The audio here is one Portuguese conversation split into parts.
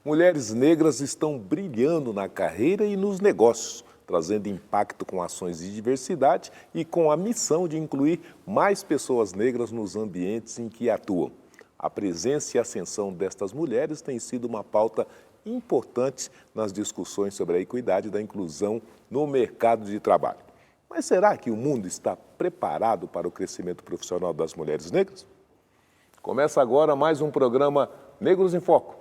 Mulheres negras estão brilhando na carreira e nos negócios, trazendo impacto com ações de diversidade e com a missão de incluir mais pessoas negras nos ambientes em que atuam. A presença e ascensão destas mulheres tem sido uma pauta importante nas discussões sobre a equidade e da inclusão no mercado de trabalho. Mas será que o mundo está preparado para o crescimento profissional das mulheres negras? Começa agora mais um programa Negros em Foco.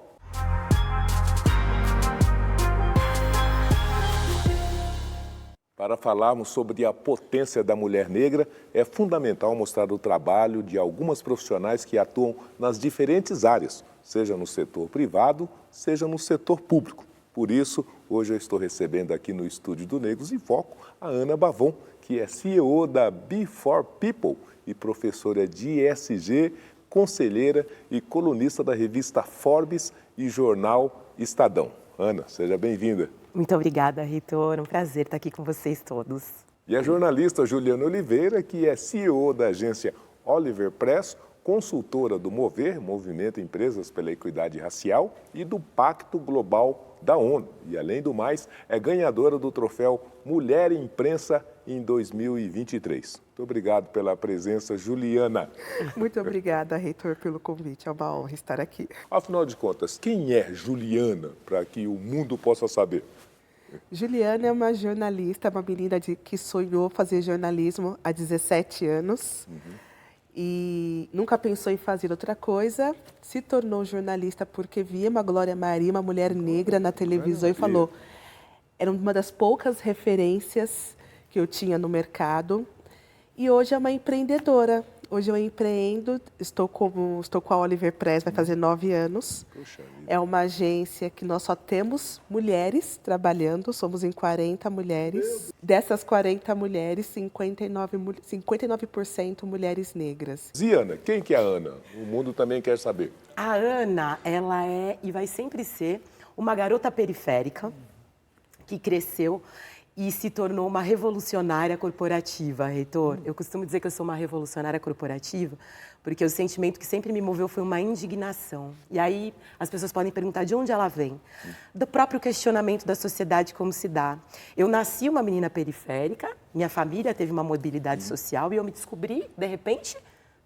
Para falarmos sobre a potência da mulher negra, é fundamental mostrar o trabalho de algumas profissionais que atuam nas diferentes áreas, seja no setor privado, seja no setor público. Por isso, hoje eu estou recebendo aqui no estúdio do Negros em Foco a Ana Bavon, que é CEO da Be4People e professora de ESG, conselheira e colunista da revista Forbes e jornal Estadão. Ana, seja bem-vinda. Muito obrigada, Heitor. Um prazer estar aqui com vocês todos. E a jornalista Juliana Oliveira, que é CEO da agência Oliver Press, consultora do Mover, Movimento Empresas pela Equidade Racial, e do Pacto Global da ONU. E, além do mais, é ganhadora do troféu Mulher em Imprensa em 2023. Muito obrigado pela presença, Juliana. Muito obrigada, Heitor, pelo convite. É uma honra estar aqui. Afinal de contas, quem é Juliana, para que o mundo possa saber? Juliana é uma jornalista, uma menina que sonhou fazer jornalismo há 17 anos. E nunca pensou em fazer outra coisa, se tornou jornalista porque via uma Glória Maria, uma mulher negra na televisão e falou, era uma das poucas referências que eu tinha no mercado. E hoje é uma empreendedora. Hoje eu empreendo, estou com a Oliver Press, vai fazer 9 anos. É uma agência que nós só temos mulheres trabalhando, somos em 40 mulheres. Dessas 40 mulheres, 59% mulheres negras. E Ana, quem que é a Ana? O mundo também quer saber. A Ana, ela é e vai sempre ser uma garota periférica que cresceu e se tornou uma revolucionária corporativa, Heitor. Eu costumo dizer que eu sou uma revolucionária corporativa porque o sentimento que sempre me moveu foi uma indignação. E aí as pessoas podem perguntar de onde ela vem. Do próprio questionamento da sociedade, como se dá. Eu nasci uma menina periférica, minha família teve uma mobilidade social e eu me descobri, de repente,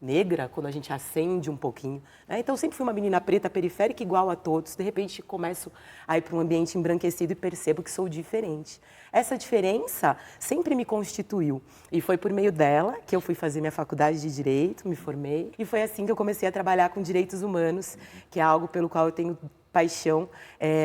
negra, quando a gente acende um pouquinho. Então, eu sempre fui uma menina preta, periférica, igual a todos. De repente, começo a ir para um ambiente embranquecido e percebo que sou diferente. Essa diferença sempre me constituiu. E foi por meio dela que eu fui fazer minha faculdade de Direito, me formei. E foi assim que eu comecei a trabalhar com direitos humanos, que é algo pelo qual eu tenho paixão,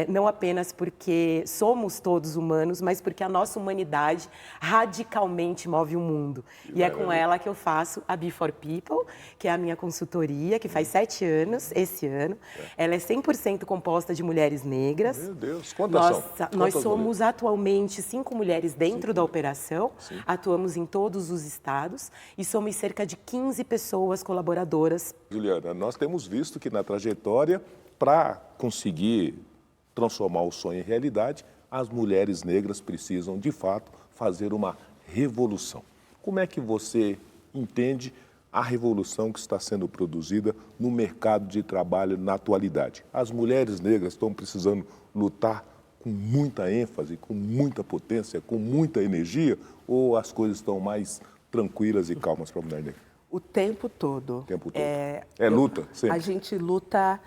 não apenas porque somos todos humanos, mas porque a nossa humanidade radicalmente move o mundo. E é com ela que eu faço a Be4People, que é a minha consultoria, que faz 7 anos, esse ano. Ela é 100% composta de mulheres negras. Meu Deus, quantas são? Nós somos atualmente 5 mulheres dentro da operação, atuamos em todos os estados e somos cerca de 15 pessoas colaboradoras. Juliana, nós temos visto que na trajetória, para conseguir transformar o sonho em realidade, as mulheres negras precisam, de fato, fazer uma revolução. Como é que você entende a revolução que está sendo produzida no mercado de trabalho na atualidade? As mulheres negras estão precisando lutar com muita ênfase, com muita potência, com muita energia, ou as coisas estão mais tranquilas e calmas para a mulher negra? O tempo todo. O tempo todo. Luta, sempre. A gente luta.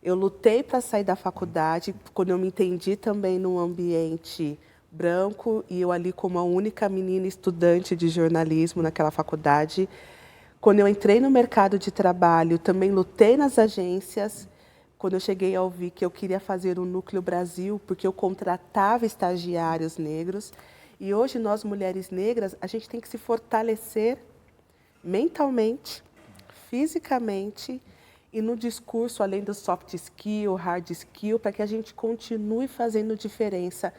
Eu lutei para sair da faculdade, quando eu me entendi também num ambiente branco, e eu ali como a única menina estudante de jornalismo naquela faculdade. Quando eu entrei no mercado de trabalho, também lutei nas agências. Quando eu cheguei a ouvir que eu queria fazer o Núcleo Brasil, porque eu contratava estagiários negros. E hoje nós, mulheres negras, a gente tem que se fortalecer mentalmente, fisicamente, e no discurso, além do soft skill, hard skill, para que a gente continue fazendo diferença,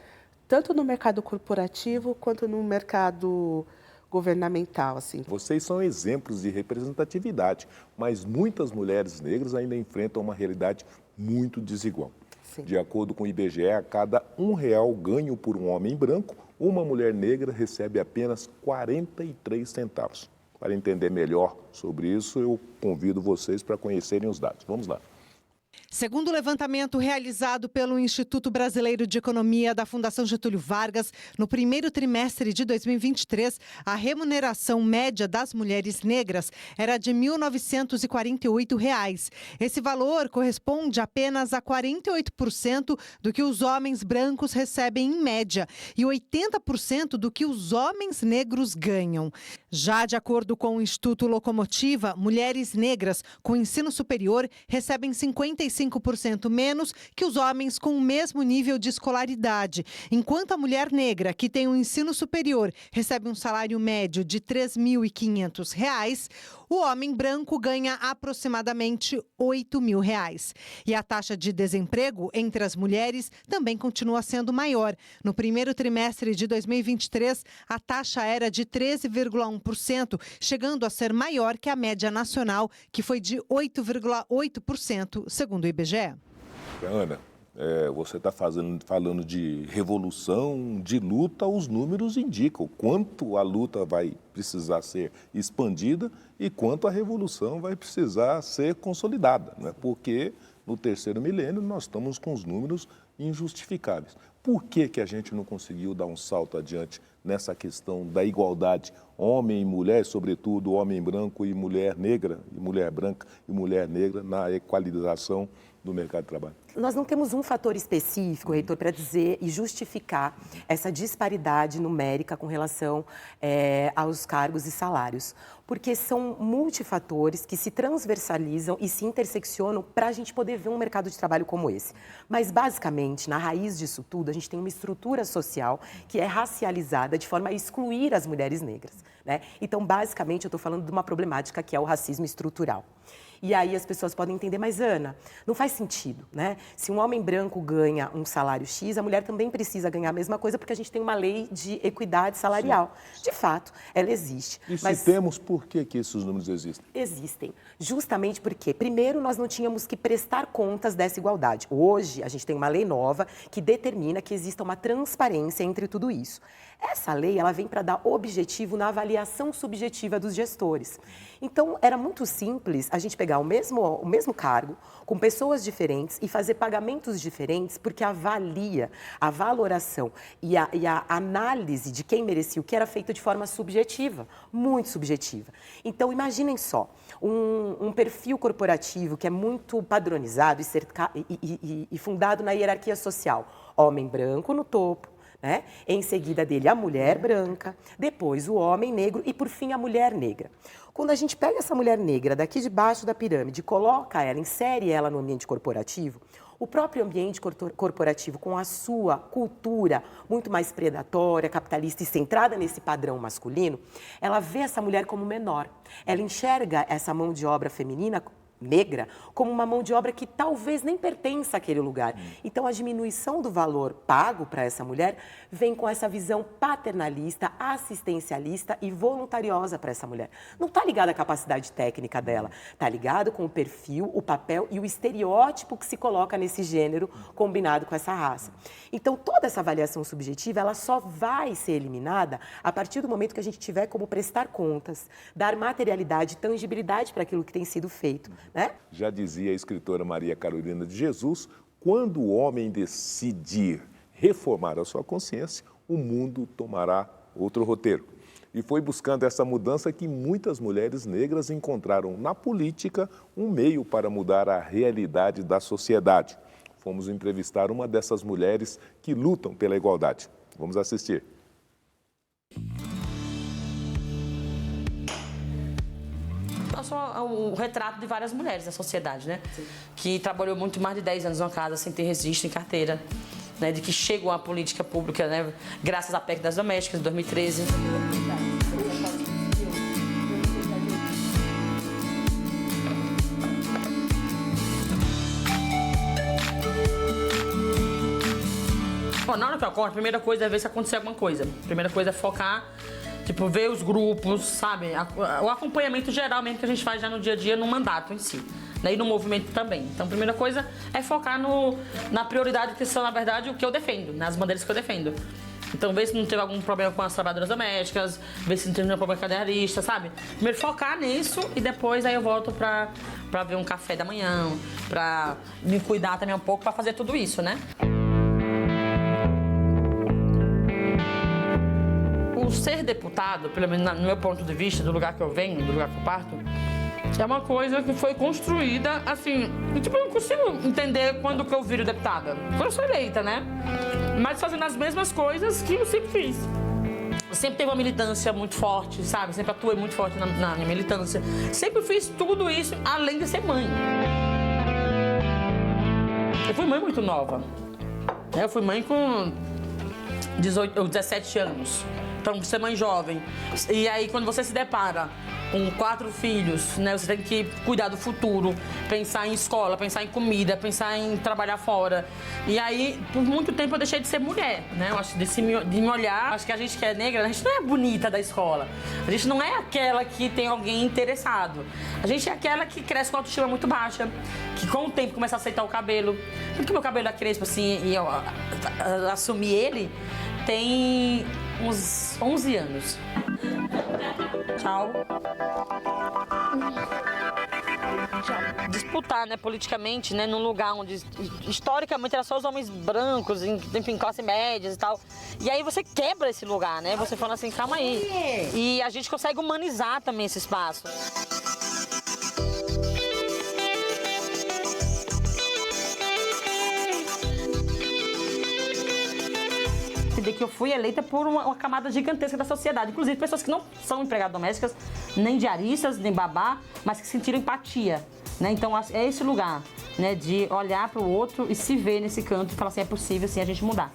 tanto no mercado corporativo quanto no mercado governamental. Assim. Vocês são exemplos de representatividade, mas muitas mulheres negras ainda enfrentam uma realidade muito desigual. Sim. De acordo com o IBGE, a cada R$1 ganho por um homem branco, uma mulher negra recebe apenas 43 centavos. Para entender melhor sobre isso, eu convido vocês para conhecerem os dados. Vamos lá. Segundo o levantamento realizado pelo Instituto Brasileiro de Economia da Fundação Getúlio Vargas, no primeiro trimestre de 2023, a remuneração média das mulheres negras era de R$ 1.948. Esse valor corresponde apenas a 48% do que os homens brancos recebem em média e 80% do que os homens negros ganham. Já de acordo com o Instituto Locomotiva, mulheres negras com ensino superior recebem 55% menos que os homens com o mesmo nível de escolaridade, enquanto a mulher negra que tem um ensino superior recebe um salário médio de R$ 3.500, o homem branco ganha aproximadamente R$ 8.000. E a taxa de desemprego entre as mulheres também continua sendo maior. No primeiro trimestre de 2023, a taxa era de 13,1%, chegando a ser maior que a média nacional, que foi de 8,8%, segundo o IBGE. Ana, você está falando de revolução, de luta, os números indicam quanto a luta vai precisar ser expandida e quanto a revolução vai precisar ser consolidada, né? Porque no terceiro milênio nós estamos com os números injustificáveis. Por que a gente não conseguiu dar um salto adiante nessa questão da igualdade, homem e mulher, sobretudo homem branco e mulher negra, e mulher branca e mulher negra, na equalização do mercado de trabalho? Nós não temos um fator específico, reitor, para dizer e justificar essa disparidade numérica com relação aos cargos e salários, porque são multifatores que se transversalizam e se interseccionam para a gente poder ver um mercado de trabalho como esse. Mas, basicamente, na raiz disso tudo, a gente tem uma estrutura social que é racializada de forma a excluir as mulheres negras, né? Então, basicamente, eu estou falando de uma problemática que é o racismo estrutural. E aí as pessoas podem entender, mas Ana, não faz sentido, né? Se um homem branco ganha um salário X, a mulher também precisa ganhar a mesma coisa, porque a gente tem uma lei de equidade salarial. Sim. De fato, ela existe. E se temos, por que esses números existem? Existem. Justamente porque, primeiro, nós não tínhamos que prestar contas dessa igualdade. Hoje, a gente tem uma lei nova que determina que exista uma transparência entre tudo isso. Essa lei, ela vem para dar objetivo na avaliação subjetiva dos gestores. Então, era muito simples a gente pegar o mesmo cargo, com pessoas diferentes e fazer pagamentos diferentes, porque avalia, a valoração e a análise de quem merecia o que era feita de forma subjetiva, muito subjetiva. Então, imaginem só, um perfil corporativo que é muito padronizado e fundado na hierarquia social. Homem branco no topo, né? Em seguida dele a mulher branca, depois o homem negro e, por fim, a mulher negra. Quando a gente pega essa mulher negra daqui de baixo da pirâmide, coloca ela, insere ela no ambiente corporativo, o próprio ambiente corporativo, com a sua cultura muito mais predatória, capitalista e centrada nesse padrão masculino, ela vê essa mulher como menor. Ela enxerga essa mão de obra feminina negra como uma mão de obra que talvez nem pertença àquele lugar. Então, a diminuição do valor pago para essa mulher vem com essa visão paternalista, assistencialista e voluntariosa para essa mulher. Não está ligado à capacidade técnica dela, está ligado com o perfil, o papel e o estereótipo que se coloca nesse gênero combinado com essa raça. Então, toda essa avaliação subjetiva, ela só vai ser eliminada a partir do momento que a gente tiver como prestar contas, dar materialidade, tangibilidade para aquilo que tem sido feito, né? Já dizia a escritora Maria Carolina de Jesus, quando o homem decidir reformar a sua consciência, o mundo tomará outro roteiro. E foi buscando essa mudança que muitas mulheres negras encontraram na política um meio para mudar a realidade da sociedade. Fomos entrevistar uma dessas mulheres que lutam pela igualdade. Vamos assistir. Eu sou o retrato de várias mulheres da sociedade, né? Sim. Que trabalhou muito mais de 10 anos numa casa sem ter registro em carteira, né? De que chegou à política pública, né? Graças à PEC das domésticas, de 2013. Bom, na hora que ocorre, a primeira coisa é ver se aconteceu alguma coisa. A primeira coisa é focar, tipo, ver os grupos, sabe? O acompanhamento geral mesmo que a gente faz já no dia a dia, no mandato em si, né? E no movimento também. Então, a primeira coisa é focar na prioridade que são, na verdade, o que eu defendo, nas bandeiras que eu defendo. Então, ver se não teve algum problema com as trabalhadoras domésticas, ver se não teve nenhum problema com a diarista, sabe? Primeiro focar nisso e depois aí eu volto pra ver um café da manhã, pra me cuidar também um pouco, pra fazer tudo isso, né? O ser deputado, pelo menos no meu ponto de vista, do lugar que eu venho, do lugar que eu parto, é uma coisa que foi construída, assim, tipo, eu não consigo entender quando que eu viro deputada. Quando eu sou eleita, né? Mas fazendo as mesmas coisas que eu sempre fiz. Eu sempre teve uma militância muito forte, sabe? Sempre atuei muito forte na minha militância. Sempre fiz tudo isso, além de ser mãe. Eu fui mãe muito nova. Eu fui mãe com 17 anos. Então, você é mãe jovem. E aí, quando você se depara com 4 filhos, né? Você tem que cuidar do futuro, pensar em escola, pensar em comida, pensar em trabalhar fora. E aí, por muito tempo, eu deixei de ser mulher, né? Eu acho de me olhar. Acho que a gente que é negra, a gente não é bonita da escola. A gente não é aquela que tem alguém interessado. A gente é aquela que cresce com autoestima muito baixa, que com o tempo começa a aceitar o cabelo. Porque meu cabelo é crespo, assim, e eu assumi ele, tem uns 11 anos. Tchau. Disputar, né, politicamente, né, num lugar onde historicamente era só os homens brancos, enfim, classe médias e tal. E aí você quebra esse lugar, né? Você fala assim, calma aí. E a gente consegue humanizar também esse espaço. Que eu fui eleita por uma camada gigantesca da sociedade, inclusive pessoas que não são empregadas domésticas, nem diaristas, nem babá, mas que sentiram empatia, né? Então é esse lugar, né, de olhar para o outro e se ver nesse canto e falar assim, é possível sim a gente mudar.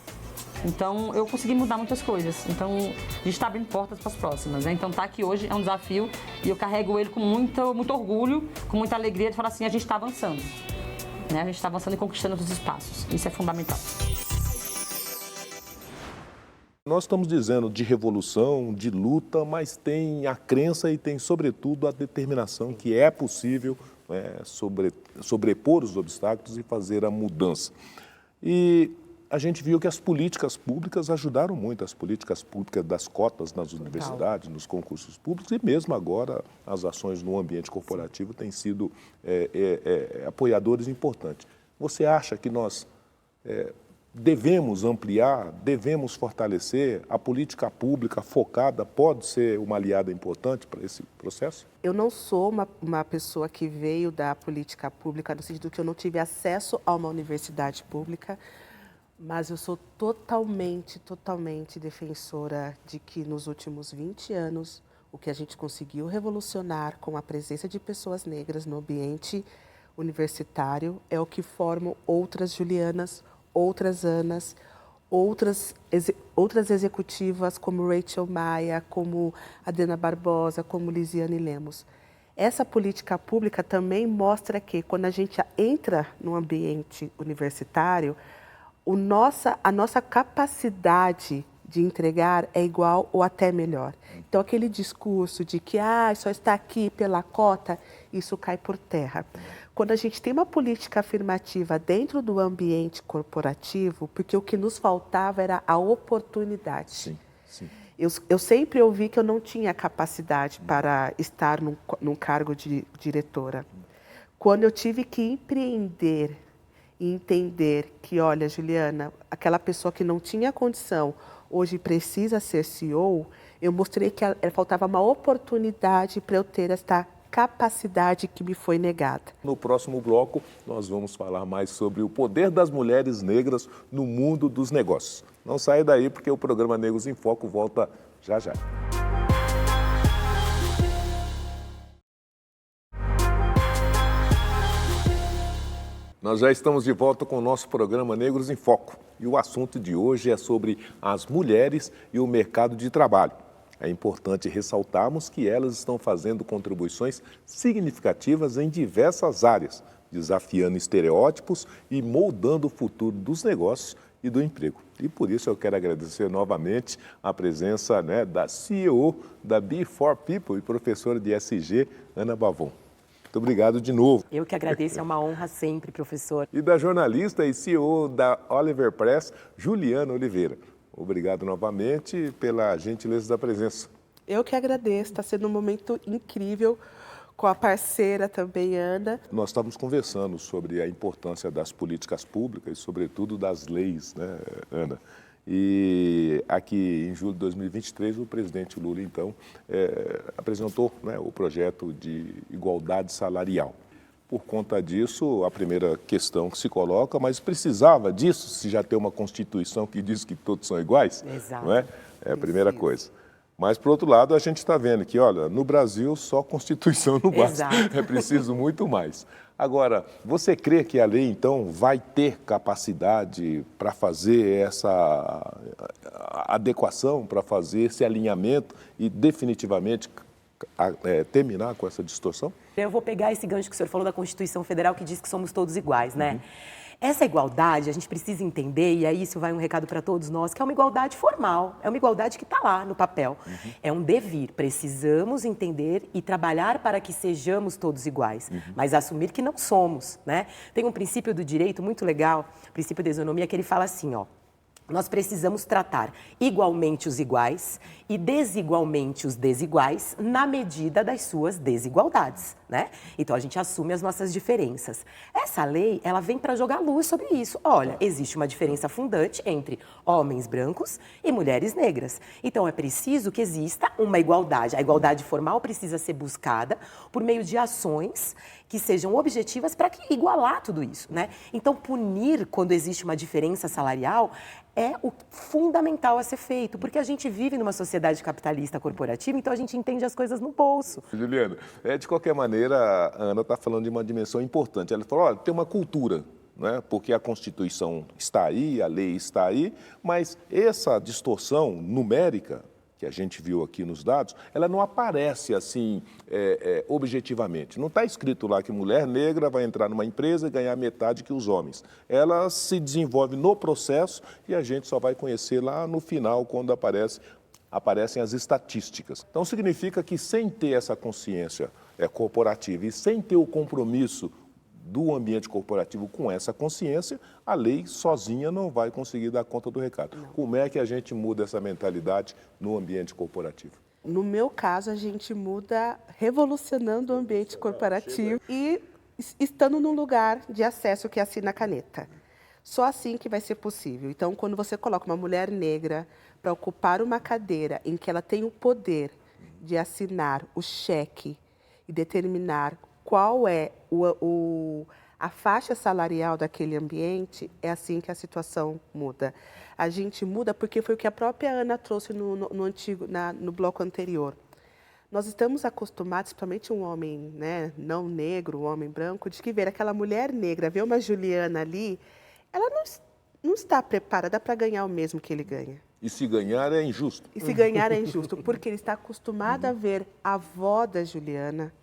Então eu consegui mudar muitas coisas, então a gente está abrindo portas para as próximas, né? Então tá aqui hoje é um desafio e eu carrego ele com muito orgulho, com muita alegria de falar assim, a gente está avançando, né? A gente está avançando e conquistando outros espaços, isso é fundamental. Nós estamos dizendo de revolução, de luta, mas tem a crença e tem, sobretudo, a determinação que é possível sobrepor os obstáculos e fazer a mudança. E a gente viu que as políticas públicas ajudaram muito, as políticas públicas das cotas nas universidades, nos concursos públicos e mesmo agora as ações no ambiente corporativo têm sido apoiadores importantes. Você acha que nós devemos ampliar, devemos fortalecer, a política pública focada pode ser uma aliada importante para esse processo? Eu não sou uma pessoa que veio da política pública, no sentido que eu não tive acesso a uma universidade pública, mas eu sou totalmente defensora de que nos últimos 20 anos, o que a gente conseguiu revolucionar com a presença de pessoas negras no ambiente universitário é o que formam outras Julianas, outras Anas, outras executivas como Rachel Maia, como Adriana Barbosa, como Lisiane Lemos. Essa política pública também mostra que quando a gente entra no ambiente universitário, a nossa capacidade de entregar é igual ou até melhor. Então, aquele discurso de que só está aqui pela cota, isso cai por terra. Quando a gente tem uma política afirmativa dentro do ambiente corporativo, porque o que nos faltava era a oportunidade. Sim, sim. Eu sempre ouvi que eu não tinha capacidade para estar num cargo de diretora. Quando eu tive que empreender e entender que, olha, Juliana, aquela pessoa que não tinha condição, hoje precisa ser CEO, eu mostrei que faltava uma oportunidade para eu ter esta capacidade que me foi negada. No próximo bloco, nós vamos falar mais sobre o poder das mulheres negras no mundo dos negócios. Não saia daí, porque o programa Negros em Foco volta já já. Nós já estamos de volta com o nosso programa Negros em Foco. E o assunto de hoje é sobre as mulheres e o mercado de trabalho. É importante ressaltarmos que elas estão fazendo contribuições significativas em diversas áreas, desafiando estereótipos e moldando o futuro dos negócios e do emprego. E por isso eu quero agradecer novamente a presença da CEO da Be4 People e professora de ESG, Ana Bavon. Muito obrigado de novo. Eu que agradeço, é uma honra sempre, professor. E da jornalista e CEO da Oliver Press, Juliana Oliveira. obrigado novamente pela gentileza da presença. Eu que agradeço, está sendo um momento incrível com a parceira também, Ana. Nós estávamos conversando sobre a importância das políticas públicas e, sobretudo, das leis, né, Ana? E aqui em julho de 2023, o presidente Lula, então, apresentou, né, o projeto de igualdade salarial. Por conta disso, a primeira questão que se coloca, mas precisava disso, se já tem uma Constituição que diz que todos são iguais? Exato. Não é? É a primeira coisa. Mas, por outro lado, a gente está vendo que, olha, no Brasil só Constituição não basta, é preciso muito mais. Agora, você crê que a lei, então, vai ter capacidade para fazer essa adequação, para fazer esse alinhamento e definitivamente terminar com essa distorção? Eu vou pegar esse gancho que o senhor falou da Constituição Federal, que diz que somos todos iguais, né? Essa igualdade, a gente precisa entender, e aí isso vai um recado para todos nós, que é uma igualdade formal, é uma igualdade que está lá no papel. É um devir, precisamos entender e trabalhar para que sejamos todos iguais, mas assumir que não somos, né? Tem um princípio do direito muito legal, o princípio da isonomia, que ele fala assim, ó, nós precisamos tratar igualmente os iguais e desigualmente os desiguais na medida das suas desigualdades, né? Então, a gente assume as nossas diferenças. Essa lei, ela vem para jogar luz sobre isso. Olha, existe uma diferença fundante entre homens brancos e mulheres negras. Então, é preciso que exista uma igualdade. A igualdade formal precisa ser buscada por meio de ações que sejam objetivas para igualar tudo isso, né? Então, punir quando existe uma diferença salarial é o fundamental a ser feito, porque a gente vive numa sociedade capitalista corporativa, então a gente entende as coisas no bolso. Juliana, de qualquer maneira, a Ana está falando de uma dimensão importante. Ela falou, olha, tem uma cultura, né? Porque a Constituição está aí, a lei está aí, mas essa distorção numérica que a gente viu aqui nos dados, ela não aparece assim objetivamente. Não está escrito lá que mulher negra vai entrar numa empresa e ganhar metade que os homens. Ela se desenvolve no processo e a gente só vai conhecer lá no final, quando aparecem as estatísticas. Então, significa que sem ter essa consciência corporativa e sem ter o compromisso do ambiente corporativo com essa consciência, a lei sozinha não vai conseguir dar conta do recado. Não. Como é que a gente muda essa mentalidade no ambiente corporativo? No meu caso, a gente muda revolucionando o ambiente corporativo e estando num lugar de acesso que assina a caneta. Só assim que vai ser possível. Então, quando você coloca uma mulher negra para ocupar uma cadeira em que ela tem o poder de assinar o cheque e determinar qual é a faixa salarial daquele ambiente, é assim que a situação muda. A gente muda porque foi o que a própria Ana trouxe no bloco anterior. Nós estamos acostumados, principalmente um homem, né, não negro, um homem branco, de que ver aquela mulher negra, ver uma Juliana ali, ela não está preparada para ganhar o mesmo que ele ganha. E se ganhar é injusto. E se ganhar é injusto, porque ele está acostumado a ver a avó da Juliana,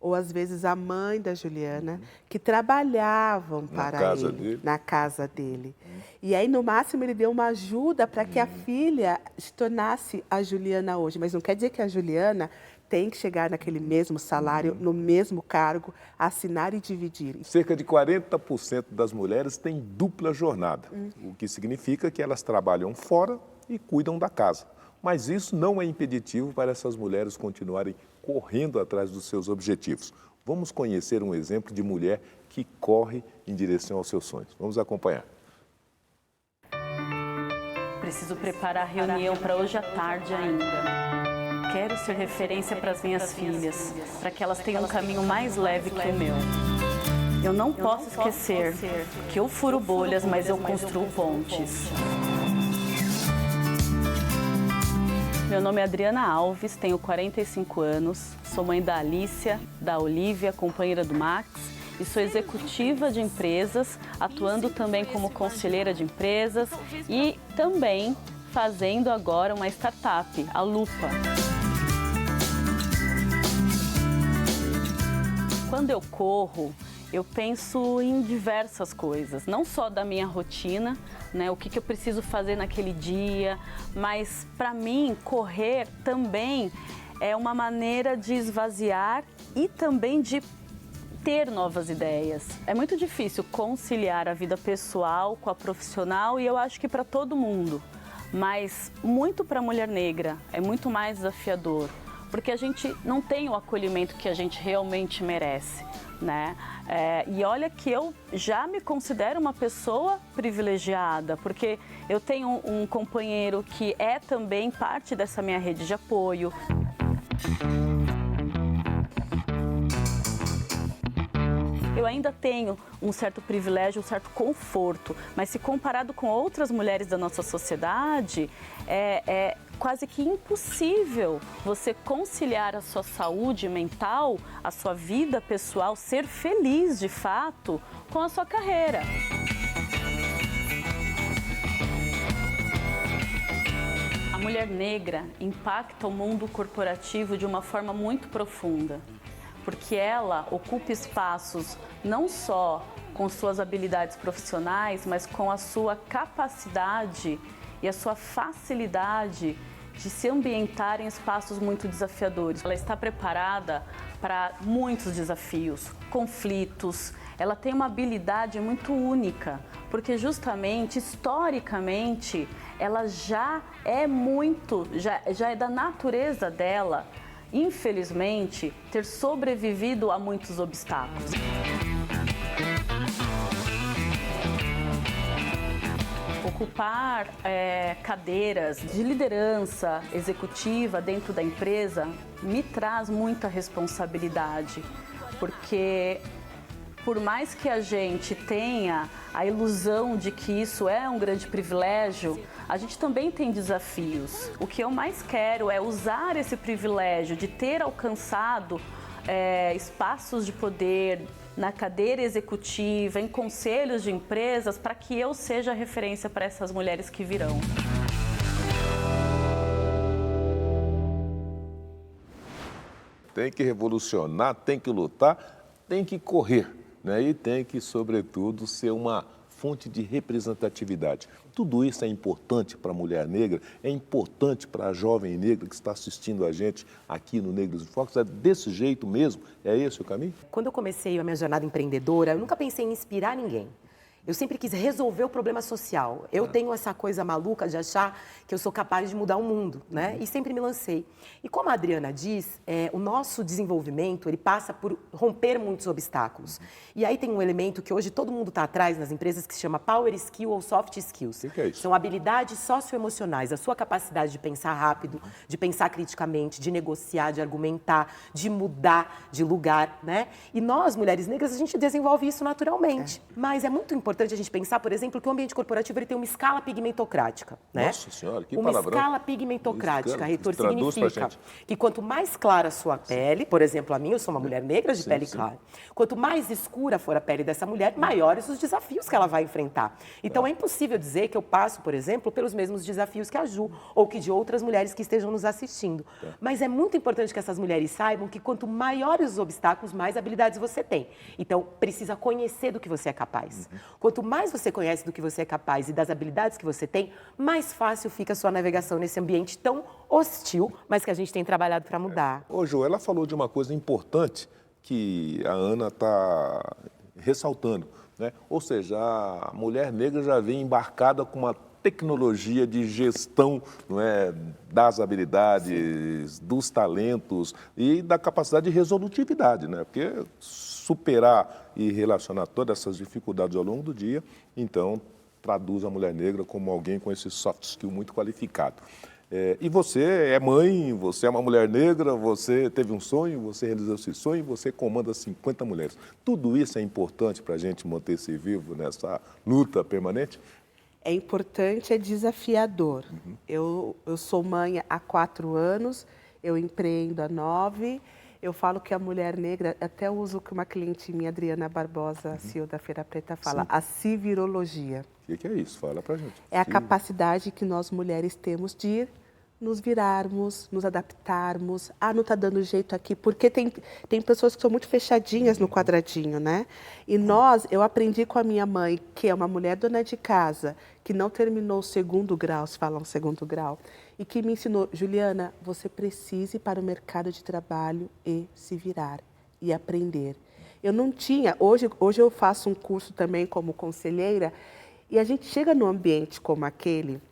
ou às vezes a mãe da Juliana, que trabalhavam para ele, na casa dele. E aí, no máximo, ele deu uma ajuda para que a filha se tornasse a Juliana hoje. Mas não quer dizer que a Juliana tem que chegar naquele mesmo salário, no mesmo cargo, assinar e dividir. Cerca de 40% das mulheres têm dupla jornada, o que significa que elas trabalham fora e cuidam da casa. Mas isso não é impeditivo para essas mulheres continuarem correndo atrás dos seus objetivos. Vamos conhecer um exemplo de mulher que corre em direção aos seus sonhos. Vamos acompanhar. Preciso preparar a reunião para hoje à tarde ainda. Quero ser referência para as minhas filhas, para que elas tenham um caminho mais leve que o meu. Eu não posso esquecer que eu furo bolhas, mas eu construo pontes. Meu nome é Adriana Alves, tenho 45 anos, sou mãe da Alícia, da Olívia, companheira do Max, e sou executiva de empresas, atuando também como conselheira de empresas e também fazendo agora uma startup, a Lupa. Quando eu corro, eu penso em diversas coisas, não só da minha rotina, né, o que eu preciso fazer naquele dia, mas para mim correr também é uma maneira de esvaziar e também de ter novas ideias. É muito difícil conciliar a vida pessoal com a profissional e eu acho que para todo mundo. mas muito para a mulher negra é muito mais desafiador, porque a gente não tem o acolhimento que a gente realmente merece, né? E olha que eu já me considero uma pessoa privilegiada, porque eu tenho um companheiro que é também parte dessa minha rede de apoio. Eu ainda tenho um certo privilégio, um certo conforto, mas se comparado com outras mulheres da nossa sociedade, é quase que impossível você conciliar a sua saúde mental, a sua vida pessoal, ser feliz de fato com a sua carreira. A mulher negra impacta o mundo corporativo de uma forma muito profunda, porque ela ocupa espaços não só com suas habilidades profissionais, mas com a sua capacidade e a sua facilidade de se ambientar em espaços muito desafiadores. Ela está preparada para muitos desafios, conflitos. Ela tem uma habilidade muito única, porque justamente, historicamente, ela já é da natureza dela, infelizmente, ter sobrevivido a muitos obstáculos. Ocupar cadeiras de liderança executiva dentro da empresa me traz muita responsabilidade, porque por mais que a gente tenha a ilusão de que isso é um grande privilégio, a gente também tem desafios. O que eu mais quero é usar esse privilégio de ter alcançado espaços de poder na cadeira executiva, em conselhos de empresas, para que eu seja referência para essas mulheres que virão. Tem que revolucionar, tem que lutar, tem que correr, né? E tem que, sobretudo, ser uma fonte de representatividade. Tudo isso é importante para a mulher negra, é importante para a jovem negra que está assistindo a gente aqui no Negros em Foco. É desse jeito mesmo? É esse o caminho? Quando eu comecei a minha jornada empreendedora, eu nunca pensei em inspirar ninguém. Eu sempre quis resolver o problema social. Eu tenho essa coisa maluca de achar que eu sou capaz de mudar o mundo, né? E sempre me lancei. E como a Adriana diz, o nosso desenvolvimento, ele passa por romper muitos obstáculos. E aí tem um elemento que hoje todo mundo está atrás nas empresas que se chama Power Skill ou Soft Skills. O que é isso? São habilidades socioemocionais, a sua capacidade de pensar rápido, de pensar criticamente, de negociar, de argumentar, de mudar de lugar, né? E nós, mulheres negras, a gente desenvolve isso naturalmente. Mas é muito importante a gente pensar, por exemplo, que o ambiente corporativo ele tem uma escala pigmentocrática, né? Nossa Senhora, que uma palavrão. Escala pigmentocrática, Reitor, Traduz pra significa gente. que quanto mais clara a sua pele, por exemplo, a minha, eu sou uma mulher negra de pele clara, quanto mais escura for a pele dessa mulher, maiores os desafios que ela vai enfrentar. Então é impossível dizer que eu passo, por exemplo, pelos mesmos desafios que a Ju ou que de outras mulheres que estejam nos assistindo. Mas é muito importante que essas mulheres saibam que quanto maiores os obstáculos, mais habilidades você tem. Então precisa conhecer do que você é capaz. Quanto mais você conhece do que você é capaz e das habilidades que você tem, mais fácil fica a sua navegação nesse ambiente tão hostil, mas que a gente tem trabalhado para mudar. Ô, Ju, ela falou de uma coisa importante que a Ana está ressaltando, né? Ou seja, a mulher negra já vem embarcada com uma tecnologia de gestão, não é, das habilidades, dos talentos e da capacidade de resolutividade, né? Porque superar e relacionar todas essas dificuldades ao longo do dia, então traduz a mulher negra como alguém com esse soft skill muito qualificado. E você é mãe, você é uma mulher negra, você teve um sonho, você realizou esse sonho, você comanda 50 mulheres. Tudo isso é importante para a gente manter-se vivo nessa luta permanente? É importante, é desafiador. Eu sou mãe há 4 anos, eu empreendo há 9. Eu falo que a mulher negra, até uso que uma cliente minha, Adriana Barbosa, CEO da Feira Preta, fala, a civirologia. O que é isso? Fala pra gente. É a capacidade que nós mulheres temos de nos virarmos, nos adaptarmos. Ah, não está dando jeito aqui, porque tem pessoas que são muito fechadinhas no quadradinho, né? E eu aprendi com a minha mãe, que é uma mulher dona de casa, que não terminou o 2º grau, se fala um 2º grau, e que me ensinou, Juliana, você precisa ir para o mercado de trabalho e se virar, e aprender. Eu não tinha, hoje eu faço um curso também como conselheira, e a gente chega num ambiente como aquele,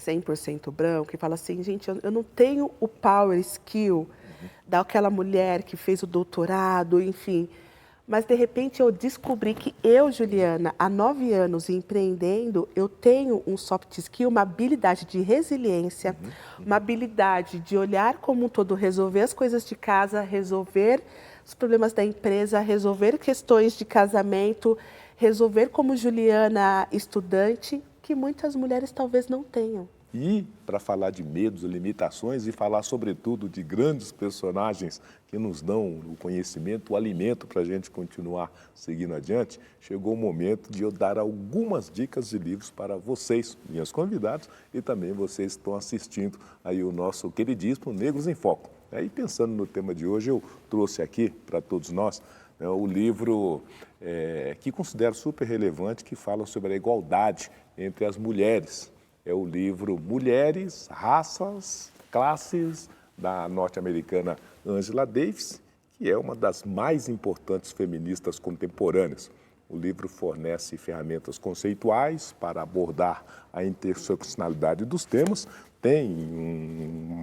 100% branco e fala assim, gente, eu não tenho o power skill daquela mulher que fez o doutorado, enfim. Mas, de repente, eu descobri que eu, Juliana, há 9 anos empreendendo, eu tenho um soft skill, uma habilidade de resiliência, uma habilidade de olhar como um todo, resolver as coisas de casa, resolver os problemas da empresa, resolver questões de casamento, resolver como Juliana estudante, que muitas mulheres talvez não tenham. E para falar de medos e limitações e falar, sobretudo, de grandes personagens que nos dão o conhecimento, o alimento para a gente continuar seguindo adiante, chegou o momento de eu dar algumas dicas de livros para vocês, minhas convidadas, e também vocês que estão assistindo aí o nosso queridíssimo Negros em Foco. E pensando no tema de hoje, eu trouxe aqui para todos nós o livro que considero super relevante, que fala sobre a igualdade entre as mulheres. É o livro Mulheres, Raças, Classes, da norte-americana Angela Davis, que é uma das mais importantes feministas contemporâneas. O livro fornece ferramentas conceituais para abordar a interseccionalidade dos temas, tem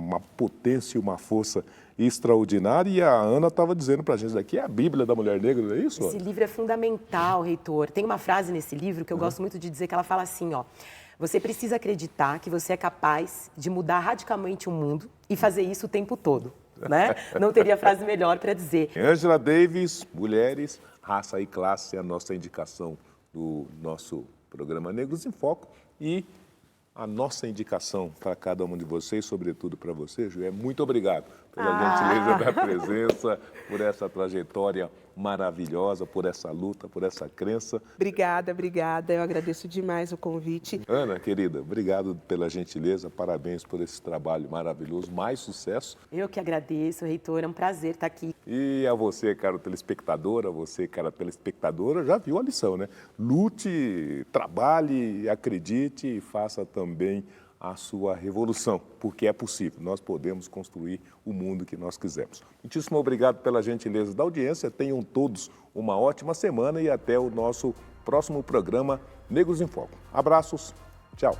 uma potência e uma força extraordinária, e a Ana estava dizendo para a gente aqui, é a Bíblia da Mulher Negra, não é isso? Esse livro é fundamental, reitor. Tem uma frase nesse livro que eu gosto muito de dizer, que ela fala assim, ó: você precisa acreditar que você é capaz de mudar radicalmente o mundo e fazer isso o tempo todo, né? Não teria frase melhor para dizer. Angela Davis, Mulheres, Raça e Classe, é a nossa indicação do nosso programa Negros em Foco. E a nossa indicação para cada um de vocês, sobretudo para você, Ju, é muito obrigado pela gentileza da presença, por essa trajetória maravilhosa, por essa luta, por essa crença. Obrigada, obrigada. Eu agradeço demais o convite. Ana, querida, obrigado pela gentileza, parabéns por esse trabalho maravilhoso, mais sucesso. Eu que agradeço, reitor, é um prazer estar aqui. E a você, cara telespectadora, você, cara telespectadora, já viu a lição, né? Lute, trabalhe, acredite e faça também a sua revolução, porque é possível, nós podemos construir o mundo que nós quisermos. Muitíssimo obrigado pela gentileza da audiência, tenham todos uma ótima semana e até o nosso próximo programa Negros em Foco. Abraços, tchau.